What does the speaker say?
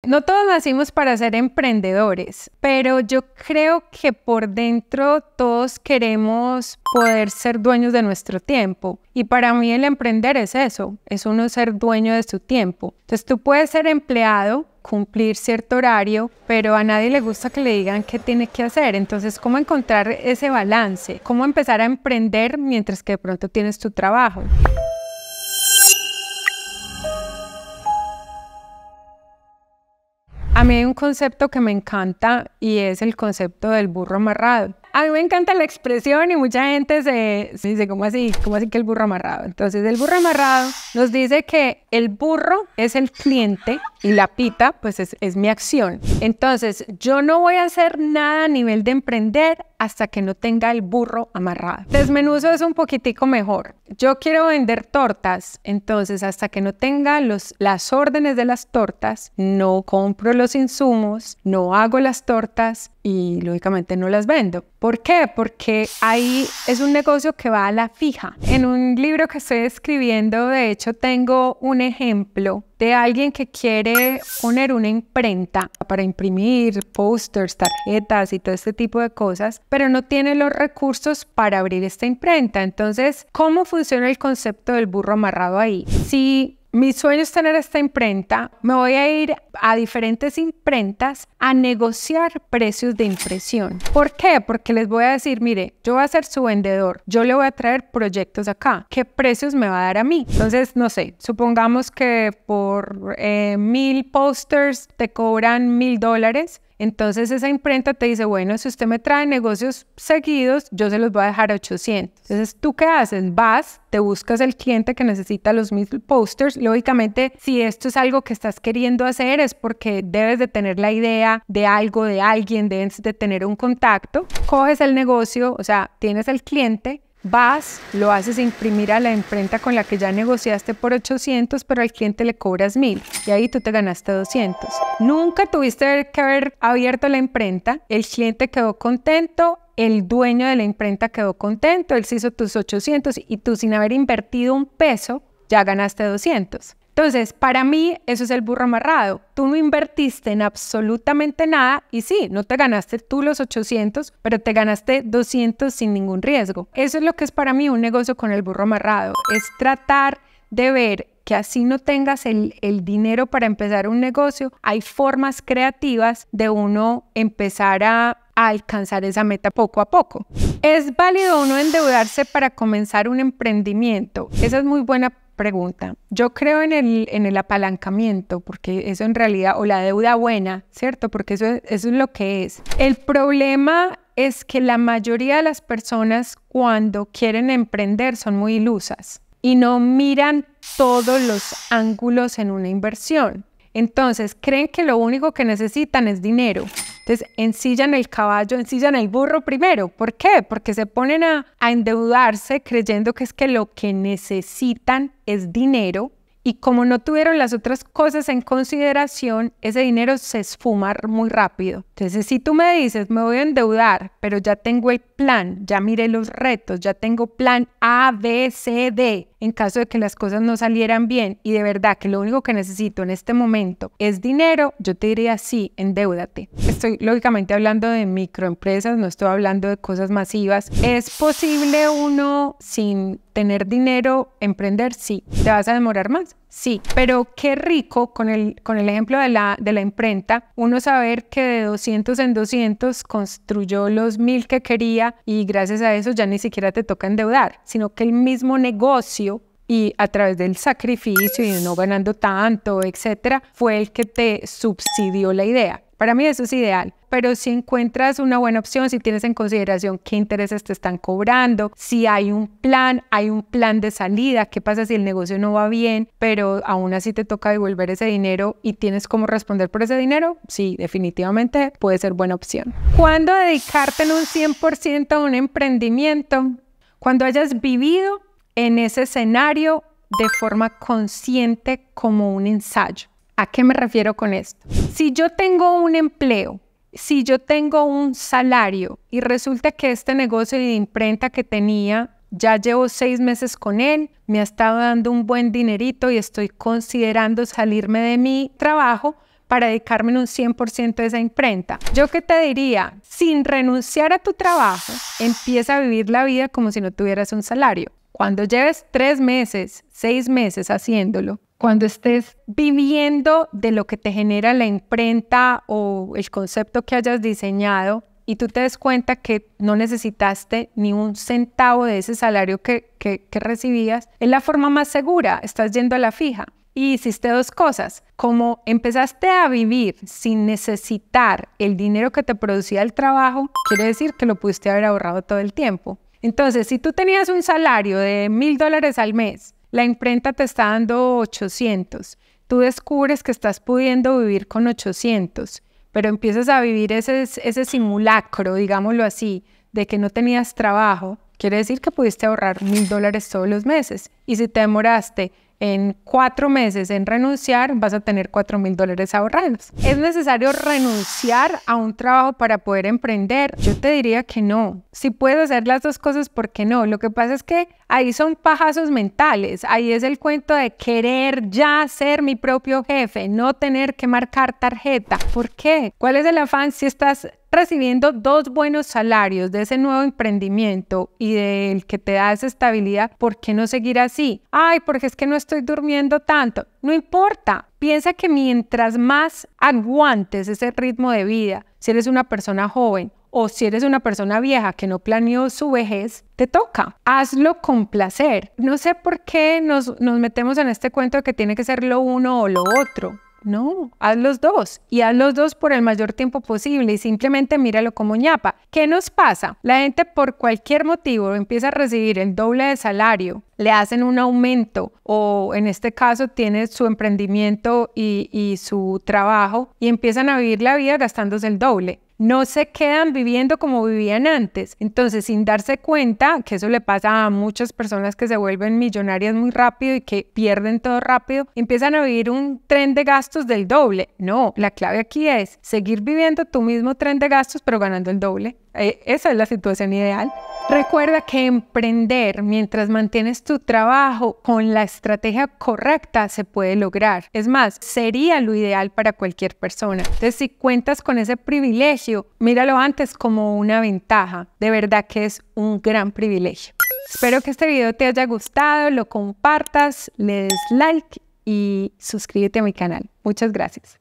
No todos nacimos para ser emprendedores, pero yo creo que por dentro todos queremos poder ser dueños de nuestro tiempo. Y para mí el emprender es eso, es uno ser dueño de su tiempo. Entonces tú puedes ser empleado, cumplir cierto horario, pero a nadie le gusta que le digan qué tiene que hacer. Entonces, ¿cómo encontrar ese balance? ¿Cómo empezar a emprender mientras que de pronto tienes tu trabajo? A mí hay un concepto que me encanta y es el concepto del burro amarrado. A mí me encanta la expresión y mucha gente se dice, ¿cómo así que el burro amarrado? Entonces, el burro amarrado nos dice que el burro es el cliente y la pita, pues es mi acción. Entonces, yo no voy a hacer nada a nivel de emprender hasta que no tenga el burro amarrado. Desmenuzo es un poquitico mejor. Yo quiero vender tortas, entonces hasta que no tenga las órdenes de las tortas, no compro los insumos, no hago las tortas y lógicamente no las vendo. ¿Por qué? Porque ahí es un negocio que va a la fija. En un libro que estoy escribiendo, de hecho, tengo un ejemplo de alguien que quiere poner una imprenta para imprimir pósters, tarjetas y todo este tipo de cosas, pero no tiene los recursos para abrir esta imprenta. Entonces, ¿cómo funciona el concepto del burro amarrado ahí? Si mi sueño es tener esta imprenta, me voy a ir a diferentes imprentas a negociar precios de impresión. ¿Por qué? Porque les voy a decir, mire, yo voy a ser su vendedor, yo le voy a traer proyectos acá, ¿qué precios me va a dar a mí? Entonces, no sé, supongamos que por 1000 posters te cobran $1000. Entonces esa imprenta te dice, bueno, si usted me trae negocios seguidos, yo se los voy a dejar a 800. Entonces, ¿tú qué haces? Vas, te buscas el cliente que necesita los 1000 posters. Lógicamente, si esto es algo que estás queriendo hacer, es porque debes de tener la idea de algo, de alguien, debes de tener un contacto. Coges el negocio, o sea, tienes el cliente, vas, lo haces imprimir a la imprenta con la que ya negociaste por 800, pero al cliente le cobras 1000 y ahí tú te ganaste 200. Nunca tuviste que haber abierto la imprenta, el cliente quedó contento, el dueño de la imprenta quedó contento, él se hizo tus 800 y tú sin haber invertido un peso ya ganaste 200. Entonces, para mí, eso es el burro amarrado. Tú no invertiste en absolutamente nada y sí, no te ganaste tú los 800, pero te ganaste 200 sin ningún riesgo. Eso es lo que es para mí un negocio con el burro amarrado. Es tratar de ver que así no tengas el dinero para empezar un negocio. Hay formas creativas de uno empezar a alcanzar esa meta poco a poco. ¿Es válido uno endeudarse para comenzar un emprendimiento? Esa es muy buena pregunta. Yo creo en el apalancamiento, porque eso en realidad, o la deuda buena, ¿cierto? Porque eso es lo que es. El problema es que la mayoría de las personas cuando quieren emprender son muy ilusas y no miran todos los ángulos en una inversión. Entonces, creen que lo único que necesitan es dinero. Entonces, ensillan el caballo, ensillan el burro primero. ¿Por qué? Porque se ponen a endeudarse creyendo que es que lo que necesitan es dinero. Y como no tuvieron las otras cosas en consideración, ese dinero se esfuma muy rápido. Entonces, si tú me dices, me voy a endeudar, pero ya tengo el plan, ya miré los retos, ya tengo plan A, B, C, D, en caso de que las cosas no salieran bien y de verdad que lo único que necesito en este momento es dinero, yo te diría sí, endeúdate. Estoy lógicamente hablando de microempresas, no estoy hablando de cosas masivas. ¿Es posible uno sin tener dinero emprender? Sí. ¿Te vas a demorar más? Sí, pero qué rico con el ejemplo de la imprenta, uno saber que de 200 en 200 construyó los 1000 que quería y gracias a eso ya ni siquiera te toca endeudar, sino que el mismo negocio y a través del sacrificio y de no ganando tanto, etcétera, fue el que te subsidió la idea. Para mí eso es ideal, pero si encuentras una buena opción, si tienes en consideración qué intereses te están cobrando, si hay un plan de salida, qué pasa si el negocio no va bien, pero aún así te toca devolver ese dinero y tienes cómo responder por ese dinero, sí, definitivamente puede ser buena opción. ¿Cuándo dedicarte en un 100% a un emprendimiento? Cuando hayas vivido en ese escenario de forma consciente como un ensayo. ¿A qué me refiero con esto? Si yo tengo un empleo, si yo tengo un salario y resulta que este negocio de imprenta que tenía, ya llevo 6 meses con él, me ha estado dando un buen dinerito y estoy considerando salirme de mi trabajo, para dedicarme en un 100% a esa imprenta. ¿Yo qué te diría? Sin renunciar a tu trabajo, empieza a vivir la vida como si no tuvieras un salario. Cuando lleves 3 meses, 6 meses haciéndolo, cuando estés viviendo de lo que te genera la imprenta o el concepto que hayas diseñado y tú te des cuenta que no necesitaste ni un centavo de ese salario que recibías, es la forma más segura, estás yendo a la fija. Y hiciste 2 cosas, como empezaste a vivir sin necesitar el dinero que te producía el trabajo, quiere decir que lo pudiste haber ahorrado todo el tiempo. Entonces, si tú tenías un salario de $1,000 al mes, la imprenta te está dando 800, tú descubres que estás pudiendo vivir con 800, pero empiezas a vivir ese simulacro, digámoslo así, de que no tenías trabajo, quiere decir que pudiste ahorrar $1,000 todos los meses. Y si te demoraste en 4 meses en renunciar, vas a tener $4,000 ahorrados. ¿Es necesario renunciar a un trabajo para poder emprender? Yo te diría que no. Si puedes hacer las 2 cosas, ¿por qué no? Lo que pasa es que ahí son pajazos mentales. Ahí es el cuento de querer ya ser mi propio jefe, no tener que marcar tarjeta. ¿Por qué? ¿Cuál es el afán si estás recibiendo 2 buenos salarios de ese nuevo emprendimiento y del que te da esa estabilidad? ¿Por qué no seguir así? Ay, porque es que no estoy durmiendo tanto. No importa. Piensa que mientras más aguantes ese ritmo de vida, si eres una persona joven o si eres una persona vieja que no planeó su vejez, te toca. Hazlo con placer. No sé por qué nos metemos en este cuento de que tiene que ser lo uno o lo otro. No, haz los 2 y haz los 2 por el mayor tiempo posible y simplemente míralo como ñapa. ¿Qué nos pasa? La gente por cualquier motivo empieza a recibir el doble de salario, le hacen un aumento o en este caso tiene su emprendimiento y su trabajo y empiezan a vivir la vida gastándose el doble. No se quedan viviendo como vivían antes. Entonces, sin darse cuenta, que eso le pasa a muchas personas que se vuelven millonarias muy rápido y que pierden todo rápido, empiezan a vivir un tren de gastos del doble. No, la clave aquí es seguir viviendo tu mismo tren de gastos, pero ganando el doble. Esa es la situación ideal. Recuerda que emprender mientras mantienes tu trabajo con la estrategia correcta se puede lograr. Es más, sería lo ideal para cualquier persona. Entonces, si cuentas con ese privilegio, míralo antes como una ventaja. De verdad que es un gran privilegio. Espero que este video te haya gustado, lo compartas, le des like y suscríbete a mi canal. Muchas gracias.